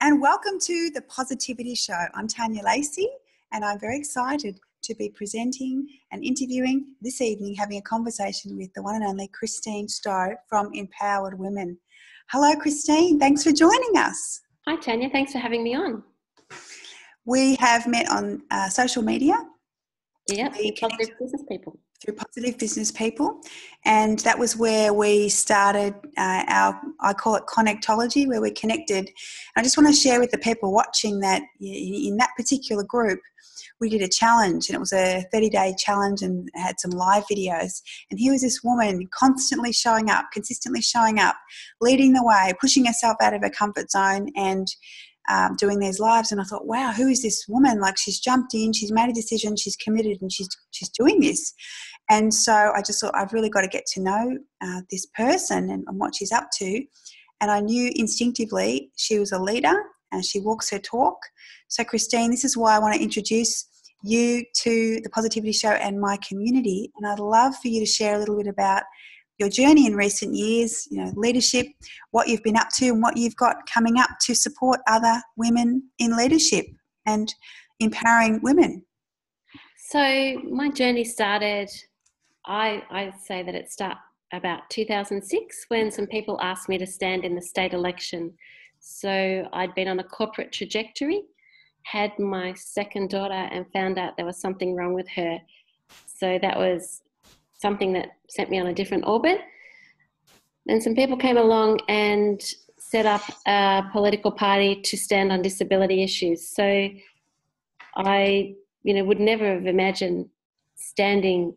And welcome to the Positivity Show. I'm Tanya Lacey, and I'm very excited to be presenting and interviewing this evening, having a conversation with the one and only Christine Stow from Empowered Women. Hello, Christine. Thanks for joining us. Hi, Tanya. Thanks for having me on. We have met on social media. Yeah, through Positive Business People. Through Positive Business People. And that was where we started I call it Connectology, where we connected. I just want to share with the people watching that in that particular group, we did a challenge, and it was a 30-day challenge and had some live videos. And here was this woman constantly showing up, consistently showing up, leading the way, pushing herself out of her comfort zone and doing these lives. And I thought, wow, who is this woman? Like, she's jumped in, she's made a decision, she's committed, and she's doing this. And so I just thought, I've really got to get to know this person and what she's up to. And I knew instinctively she was a leader and she walks her talk. So Christine, this is why I want to introduce you to the Positivity Show and my community. And I'd love for you to share a little bit about your journey in recent years, leadership, what you've been up to and what you've got coming up to support other women in leadership and empowering women. So my journey started, I say that it started about 2006 when some people asked me to stand in the state election. So I'd been on a corporate trajectory, had my second daughter and found out there was something wrong with her. So that was something that sent me on a different orbit. And some people came along and set up a political party to stand on disability issues. So I, would never have imagined standing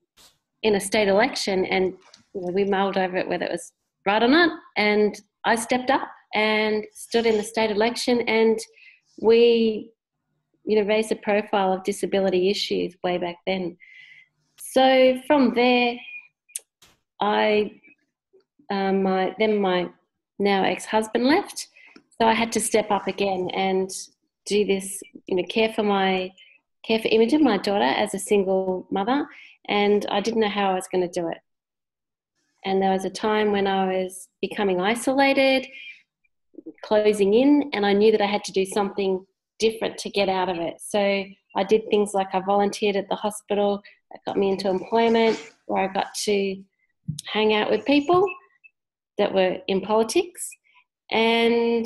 in a state election, and we mulled over it whether it was right or not. And I stepped up and stood in the state election, and we, raised the profile of disability issues way back then. So from there, my now ex-husband left, so I had to step up again and do this, care for Imogen, my daughter, as a single mother, and I didn't know how I was going to do it. And there was a time when I was becoming isolated, closing in, and I knew that I had to do something different to get out of it. So I did things like I volunteered at the hospital. That got me into employment, where I got to hang out with people that were in politics. And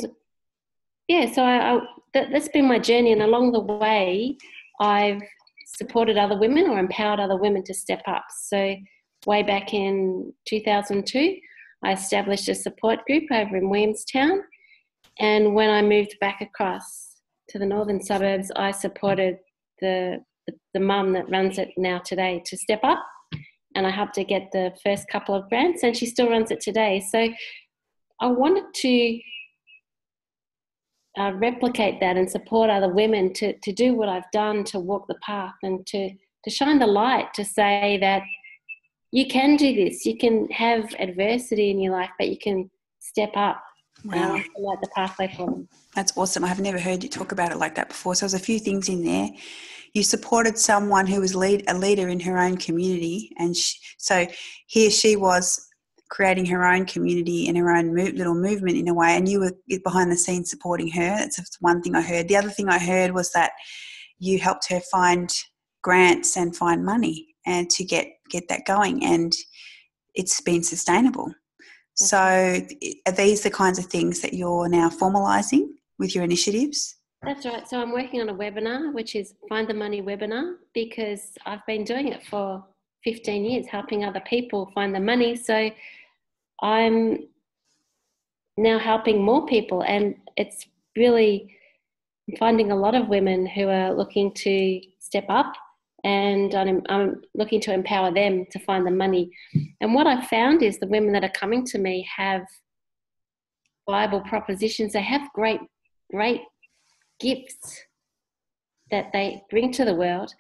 so that's been my journey. And along the way, I've supported other women or empowered other women to step up. So way back in 2002, I established a support group over in Williamstown. And when I moved back across to the northern suburbs, I supported the mum that runs it now today to step up, and I helped her get the first couple of grants, and she still runs it today. So I wanted to replicate that and support other women to do what I've done, to walk the path and to shine the light, to say that you can do this, you can have adversity in your life, but you can step up. Wow. And light the pathway for them. That's awesome. I've never heard you talk about it like that before. So there's a few things in there. You supported someone who was a leader in her own community, and so here she was creating her own community and her own little movement in a way, and you were behind the scenes supporting her. That's one thing I heard. The other thing I heard was that you helped her find grants and find money and to get that going, and it's been sustainable. So are these the kinds of things that you're now formalising with your initiatives? That's right. So I'm working on a webinar, which is Find the Money webinar, because I've been doing it for 15 years, helping other people find the money. So I'm now helping more people, and it's really finding a lot of women who are looking to step up, and I'm looking to empower them to find the money. And what I've found is the women that are coming to me have viable propositions. They have great gifts that they bring to the world.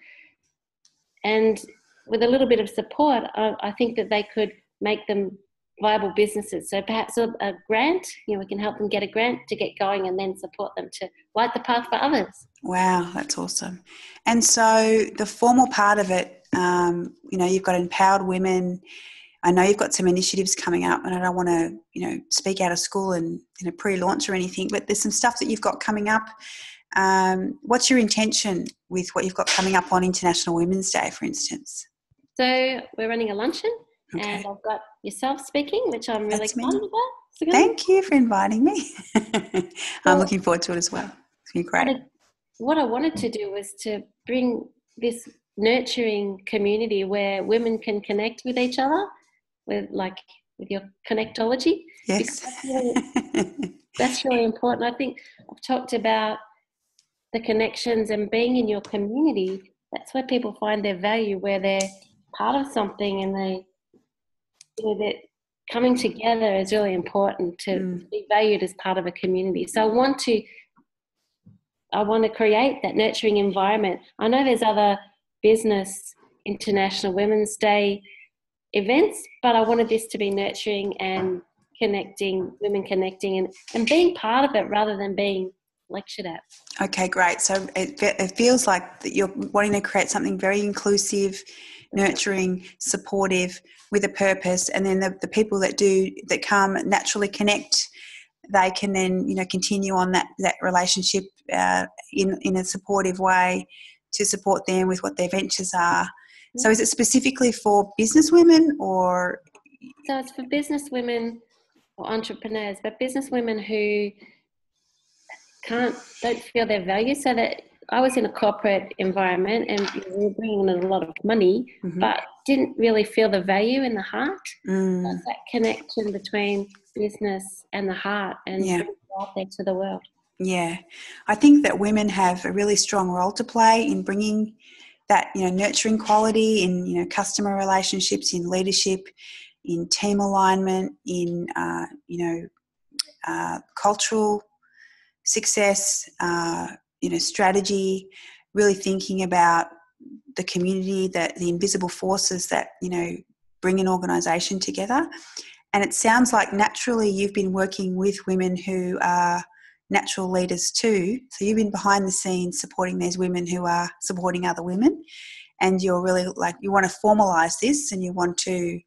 And with a little bit of support, I think that they could make them viable businesses. So perhaps a grant, we can help them get a grant to get going and then support them to light the path for others. Wow, that's awesome. And so the formal part of it, you've got empowered women. I know you've got some initiatives coming up, and I don't want to, speak out of school and pre-launch or anything, but there's some stuff that you've got coming up. What's your intention with what you've got coming up on International Women's Day, for instance? So we're running a luncheon, Okay. and I've got yourself speaking, which I'm really That's me. excited about. So Thank you for inviting me. I'm looking forward to it as well. It's going to be great. What I wanted to do was to bring this nurturing community where women can connect with each other, with your Connectology. Yes. That's really important. I think I've talked about the connections and being in your community. That's where people find their value, where they're part of something, and they're coming together is really important to be valued as part of a community. So I want to create that nurturing environment. I know there's other business International Women's Day events, but I wanted this to be nurturing and women connecting and being part of it rather than being lectured at. Okay, great. So it feels like that you're wanting to create something very inclusive, nurturing, supportive, with a purpose, and then the people that come naturally connect, they can then continue on that relationship in a supportive way to support them with what their ventures are. So is it specifically for business women or? So it's for business women or entrepreneurs, but business women who don't feel their value. So that I was in a corporate environment and we were bringing in a lot of money, but didn't really feel the value in the heart. That's that connection between business and the heart and bring it out there to the world. Yeah. I think that women have a really strong role to play in bringing that, nurturing quality in, customer relationships, in leadership, in team alignment, in, cultural success, strategy, really thinking about the community, the invisible forces that, bring an organisation together. And it sounds like naturally you've been working with women who are natural leaders too. So you've been behind the scenes supporting these women who are supporting other women, and you're really you want to formalise this, and you want to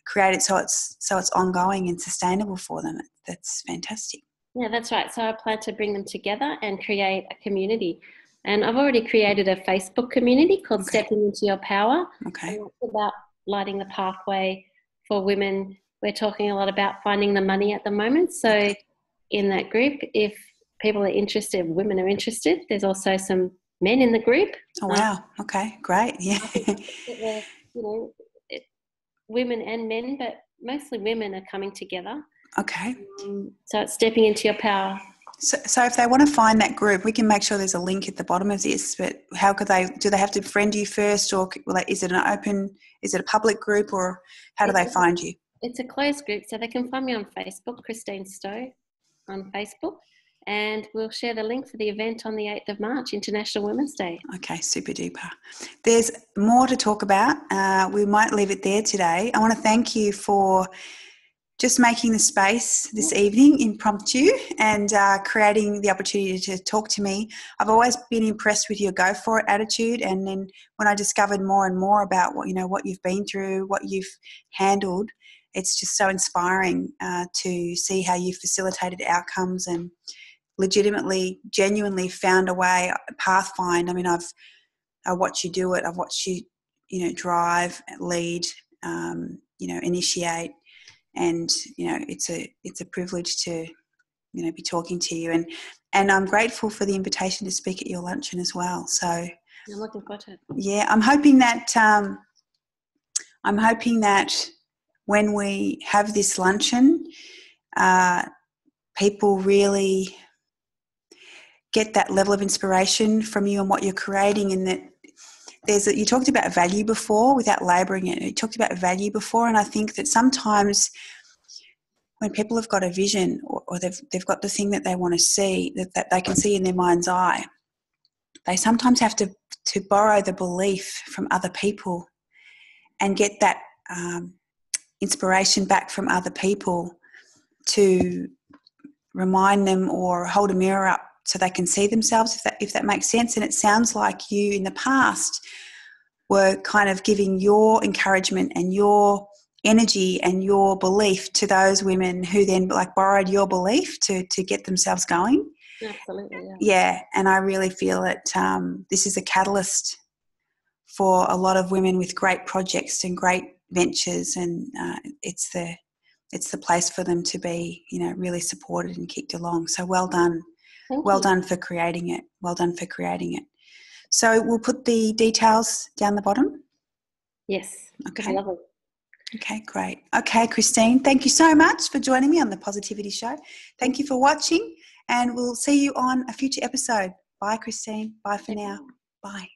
create it so it's ongoing and sustainable for them. That's fantastic. Yeah, that's right. So I plan to bring them together and create a community. And I've already created a Facebook community called Stepping Into Your Power. Okay. And it's about lighting the pathway for women. We're talking a lot about finding the money at the moment. So in that group, if people are interested, women are interested, there's also some men in the group. Oh, wow. Okay, great. Yeah. Women and men, but mostly women are coming together. Okay. So it's Stepping Into Your Power. So if they want to find that group, we can make sure there's a link at the bottom of this, but do they have to friend you first, or is it a public group, or how do they find you? It's a closed group, so they can find me on Facebook, Christine Stow on Facebook, and we'll share the link for the event on the 8th of March, International Women's Day. Okay, super duper. There's more to talk about. We might leave it there today. I want to thank you for just making the space this evening impromptu and creating the opportunity to talk to me. I've always been impressed with your go for it attitude, and then when I discovered more and more about what you've been through, what you've handled, it's just so inspiring to see how you facilitated outcomes and legitimately, genuinely found a way, pathfind. I mean, I watch you do it. I've watched you, drive, lead, initiate. And it's a privilege to be talking to you, and I'm grateful for the invitation to speak at your luncheon as well. So I'm looking forward to it. Yeah, I'm hoping that when we have this luncheon, people really get that level of inspiration from you and what you're creating, and that you talked about value before without labouring it. You talked about value before, and I think that sometimes when people have got a vision or they've got the thing that they want to see, that they can see in their mind's eye, they sometimes have to borrow the belief from other people and get that inspiration back from other people to remind them or hold a mirror up so they can see themselves, if that makes sense. And it sounds like you in the past were kind of giving your encouragement and your energy and your belief to those women who then like borrowed your belief to get themselves going. Absolutely, yeah. Yeah, and I really feel that this is a catalyst for a lot of women with great projects and great ventures, and it's the place for them to be, you know, really supported and kicked along. So well done. Thank Well you. done for creating it. Well done for creating it. So we'll put the details down the bottom. Yes. Okay. Lovely. Okay, great. Okay, Christine, thank you so much for joining me on the Positivity Show. Thank you for watching, and we'll see you on a future episode. Bye, Christine. Bye for now. Bye.